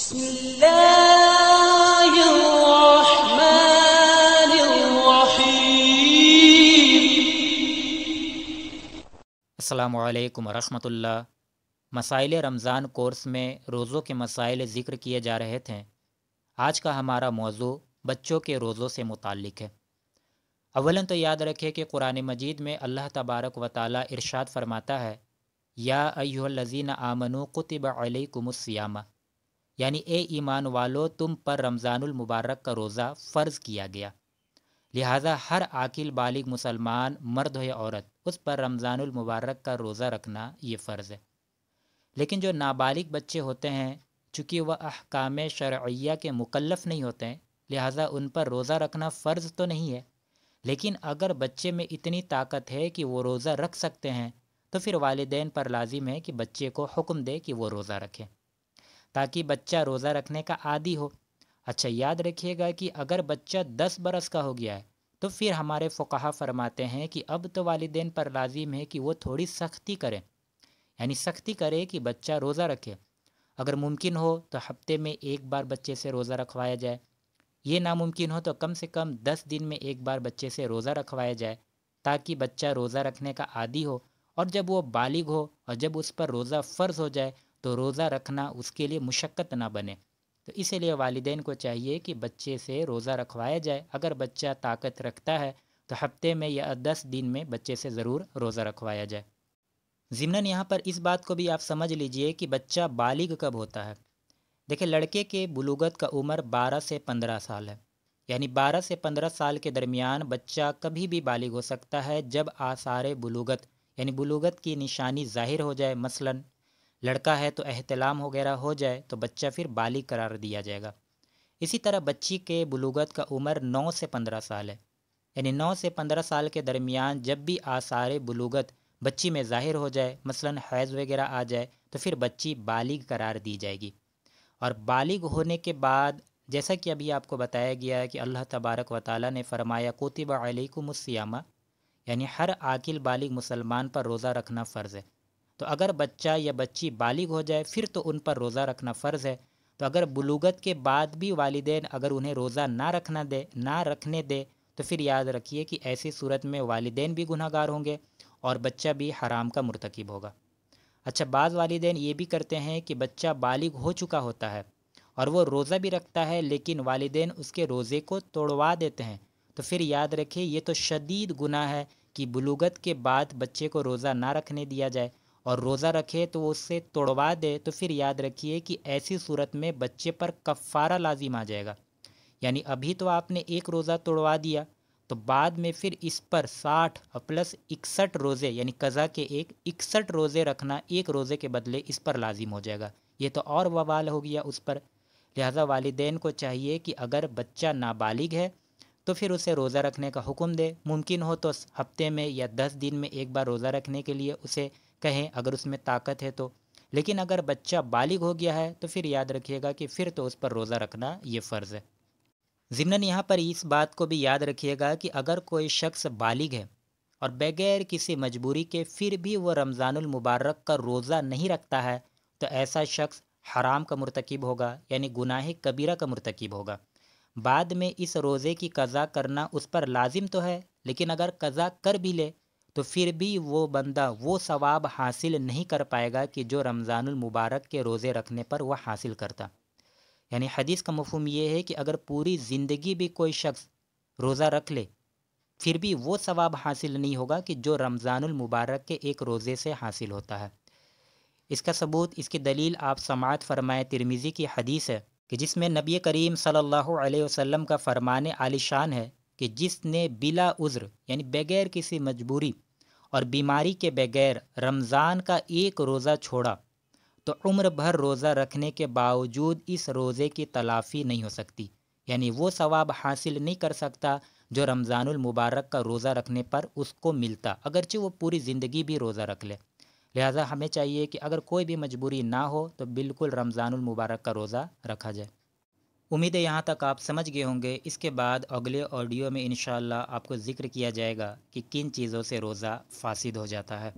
بسم اللہ الرحمن الرحیم۔ السلام علیکم ورحمۃ اللہ۔ مسائل رمضان کورس میں روزوں کے مسائل ذکر کیے جا رہے تھے۔ آج کا ہمارا موضوع بچوں کے روزوں سے متعلق ہے۔ اولاً تو یاد رکھے کہ قرآن مجید میں اللہ تبارک و تعالی ارشاد فرماتا ہے، یا ایھا الذین آمنوا کتب علیکم الصیام، یعنی اے ایمان والو تم پر رمضان المبارک کا روزہ فرض کیا گیا، لہٰذا ہر عاقل بالغ مسلمان مرد ہو یا عورت اس پر رمضان المبارک کا روزہ رکھنا یہ فرض ہے۔ لیکن جو نابالغ بچے ہوتے ہیں، چونکہ وہ احکام شرعیہ کے مکلف نہیں ہوتے ہیں، لہٰذا ان پر روزہ رکھنا فرض تو نہیں ہے، لیکن اگر بچے میں اتنی طاقت ہے کہ وہ روزہ رکھ سکتے ہیں تو پھر والدین پر لازم ہے کہ بچے کو حکم دے کہ وہ روزہ رکھے تاکہ بچہ روزہ رکھنے کا عادی ہو۔ اچھا یاد رکھیے گا کہ اگر بچہ 10 برس کا ہو گیا ہے تو پھر ہمارے فقہا فرماتے ہیں کہ اب تو والدین پر لازم ہے کہ وہ تھوڑی سختی کریں، یعنی سختی کرے کہ بچہ روزہ رکھے۔ اگر ممکن ہو تو ہفتے میں ایک بار بچے سے روزہ رکھوایا جائے، یہ ناممکن ہو تو کم سے کم 10 دن میں ایک بار بچے سے روزہ رکھوایا جائے تاکہ بچہ روزہ رکھنے کا عادی ہو، اور جب وہ بالغ ہو اور جب اس پر روزہ فرض ہو جائے تو روزہ رکھنا اس کے لیے مشقت نہ بنے۔ تو اسی لیے والدین کو چاہیے کہ بچے سے روزہ رکھوایا جائے۔ اگر بچہ طاقت رکھتا ہے تو ہفتے میں یا 10 دن میں بچے سے ضرور روزہ رکھوایا جائے۔ ضمناً یہاں پر اس بات کو بھی آپ سمجھ لیجئے کہ بچہ بالغ کب ہوتا ہے۔ دیکھیں، لڑکے کے بلوغت کا عمر 12 سے 15 سال ہے، یعنی 12 سے 15 سال کے درمیان بچہ کبھی بھی بالغ ہو سکتا ہے جب آثار بلوغت یعنی بلوغت کی نشانی ظاہر ہو جائے۔ مثلاً لڑکا ہے تو احتلام وغیرہ ہو جائے تو بچہ پھر بالغ قرار دیا جائے گا۔ اسی طرح بچی کے بلوغت کا عمر 9 سے 15 سال ہے، یعنی 9 سے 15 سال کے درمیان جب بھی آثار بلوغت بچی میں ظاہر ہو جائے، مثلاً حیض وغیرہ آ جائے، تو پھر بچی بالغ قرار دی جائے گی۔ اور بالغ ہونے کے بعد جیسا کہ ابھی آپ کو بتایا گیا ہے کہ اللہ تبارک و تعالیٰ نے فرمایا کتب علیکم الصیام، یعنی ہر عاقل بالغ مسلمان پر روزہ رکھنا فرض ہے۔ تو اگر بچہ یا بچی بالغ ہو جائے پھر تو ان پر روزہ رکھنا فرض ہے۔ تو اگر بلوغت کے بعد بھی والدین اگر انہیں روزہ نہ رکھنے دے تو پھر یاد رکھیے کہ ایسی صورت میں والدین بھی گناہ گار ہوں گے اور بچہ بھی حرام کا مرتکب ہوگا۔ اچھا، بعض والدین یہ بھی کرتے ہیں کہ بچہ بالغ ہو چکا ہوتا ہے اور وہ روزہ بھی رکھتا ہے لیکن والدین اس کے روزے کو توڑوا دیتے ہیں، تو پھر یاد رکھیں یہ تو شدید گناہ ہے کہ بلوغت کے بعد بچے کو روزہ نہ رکھنے دیا جائے، اور روزہ رکھے تو وہ اس سے توڑوا دے تو پھر یاد رکھیے کہ ایسی صورت میں بچے پر کفارہ لازم آ جائے گا۔ یعنی ابھی تو آپ نے ایک روزہ توڑوا دیا تو بعد میں پھر اس پر 60 پلس 61 روزے یعنی قضا کے 61 روزے رکھنا ایک روزے کے بدلے اس پر لازم ہو جائے گا۔ یہ تو اور وبال ہو گیا اس پر۔ لہٰذا والدین کو چاہیے کہ اگر بچہ نابالغ ہے تو پھر اسے روزہ رکھنے کا حکم دے، ممکن ہو تو ہفتے میں یا 10 دن میں ایک بار روزہ رکھنے کے لیے اسے کہیں اگر اس میں طاقت ہے تو۔ لیکن اگر بچہ بالغ ہو گیا ہے تو پھر یاد رکھیے گا کہ پھر تو اس پر روزہ رکھنا یہ فرض ہے۔ ضمناً یہاں پر اس بات کو بھی یاد رکھیے گا کہ اگر کوئی شخص بالغ ہے اور بغیر کسی مجبوری کے پھر بھی وہ رمضان المبارک کا روزہ نہیں رکھتا ہے تو ایسا شخص حرام کا مرتکب ہوگا، یعنی گناہ کبیرہ کا مرتکب ہوگا۔ بعد میں اس روزے کی قضا کرنا اس پر لازم تو ہے، لیکن اگر قضا کر بھی لے تو پھر بھی وہ بندہ وہ ثواب حاصل نہیں کر پائے گا کہ جو رمضان المبارک کے روزے رکھنے پر وہ حاصل کرتا۔ یعنی حدیث کا مفہوم یہ ہے کہ اگر پوری زندگی بھی کوئی شخص روزہ رکھ لے پھر بھی وہ ثواب حاصل نہیں ہوگا کہ جو رمضان المبارک کے ایک روزے سے حاصل ہوتا ہے۔ اس کا ثبوت، اس کی دلیل آپ سماعت فرمائیں، ترمذی کی حدیث ہے کہ جس میں نبی کریم صلی اللہ علیہ وسلم کا فرمان عالی شان ہے کہ جس نے بلا عذر یعنی بغیر کسی مجبوری اور بیماری کے بغیر رمضان کا ایک روزہ چھوڑا تو عمر بھر روزہ رکھنے کے باوجود اس روزے کی تلافی نہیں ہو سکتی، یعنی وہ ثواب حاصل نہیں کر سکتا جو رمضان المبارک کا روزہ رکھنے پر اس کو ملتا، اگرچہ وہ پوری زندگی بھی روزہ رکھ لے۔ لہٰذا ہمیں چاہیے کہ اگر کوئی بھی مجبوری نہ ہو تو بالکل رمضان المبارک کا روزہ رکھا جائے۔ امید ہے یہاں تک آپ سمجھ گئے ہوں گے۔ اس کے بعد اگلے آڈیو میں انشاءاللہ آپ کو ذکر کیا جائے گا کہ کن چیزوں سے روزہ فاسد ہو جاتا ہے۔